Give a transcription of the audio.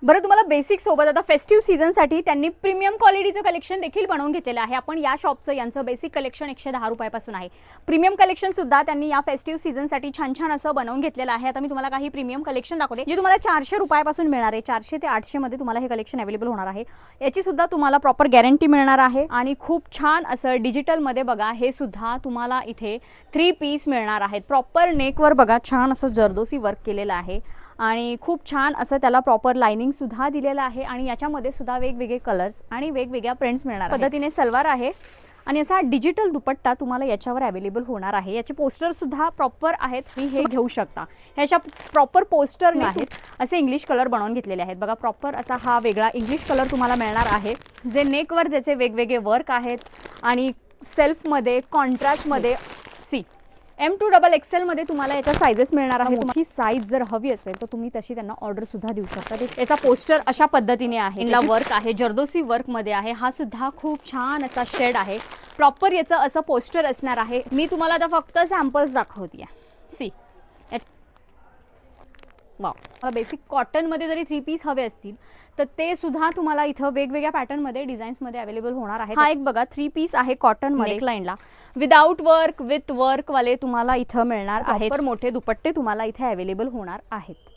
बरं, तुम्हाला बेसिक सोबत आता फेस्टिव्ह सीझनसाठी त्यांनी प्रीमियम क्वालिटीचं कलेक्शन देखील बनवून घेतलेलं आहे. आपण या शॉपचं यांचं बेसिक कलेक्शन 110 रुपयापासून आहे. प्रीमियम कलेक्शन सुद्धा त्यांनी या फेस्टिव्ह सीझनसाठी छान छान असं बनवून घेतलेलं आहे. आता मी तुम्हाला काही प्रीमियम कलेक्शन दाखवते जे तुम्हाला 400 रुपयापासून मिळणार आहे. 400 ते 800 मध्ये तुम्हाला हे कलेक्शन अवेलेबल होणार आहे. याची सुद्धा तुम्हाला प्रॉपर गॅरंटी मिळणार आहे आणि खूप छान असं डिजिटलमध्ये बघा हे सुद्धा तुम्हाला इथे 3 पीस मिळणार आहेत. प्रॉपर नेकवर बघा छान असं जरदोसी वर्क केलेलं आहे आणि खूप छान असं त्याला प्रॉपर लाइनिंग सुद्धा दिलेलं आहे आणि याच्यामध्ये सुद्धा वेगवेगळे कलर्स आणि वेगवेगळ्या प्रिंट्स मिळणार पद्धतीने सलवार आहे आणि असा डिजिटल दुपट्टा तुम्हाला याच्यावर अवेलेबल होणार आहे. याचे पोस्टर सुद्धा प्रॉपर आहेत, तुम्ही हे घेऊ शकता. ह्याच्या प्रॉपर पोस्टर आहेत, असे इंग्लिश कलर बनवून घेतलेले आहेत बघा. प्रॉपर असा हा वेगळा इंग्लिश कलर तुम्हाला मिळणार आहे जे नेकवर त्याचे वेगवेगळे वर्क आहेत आणि सेल्फमध्ये कॉन्ट्रास्टमध्ये सी M2XXL मध्ये तुम्हाला याच्या साइजेस मिळणार आहे. मोठी साईज जर हवी असेल तर तुम्ही तशी त्यांना ऑर्डर सुद्धा देऊ शकता. याचा पोस्टर अशा पद्धतीने आहे, याला वर्क आहे, जरदोसी वर्क मध्ये आहे. हा सुद्धा खूप छान असा शेड आहे. प्रॉपर याचं असं पोस्टर असणार आहे. मी तुम्हाला आता फक्त सॅम्पल्स दाखवते. सी वाव, मला बेसिक कॉटन मध्ये जरी 3 पीस हवे असतील तर ते सुद्धा तुम्हाला इथं वेगवेगळ्या पॅटर्न मध्ये डिझाईन्स मध्ये अवेलेबल होणार आहे. हा एक बघा 3 पीस आहे कॉटन मध्ये, नेकलाइनला विदाउट वर्क विथ वर्क वाले तुम्हाला इथं मिळणार आहेत. मोठे दुपट्टे तुम्हाला इथे अवेलेबल होणार आहेत.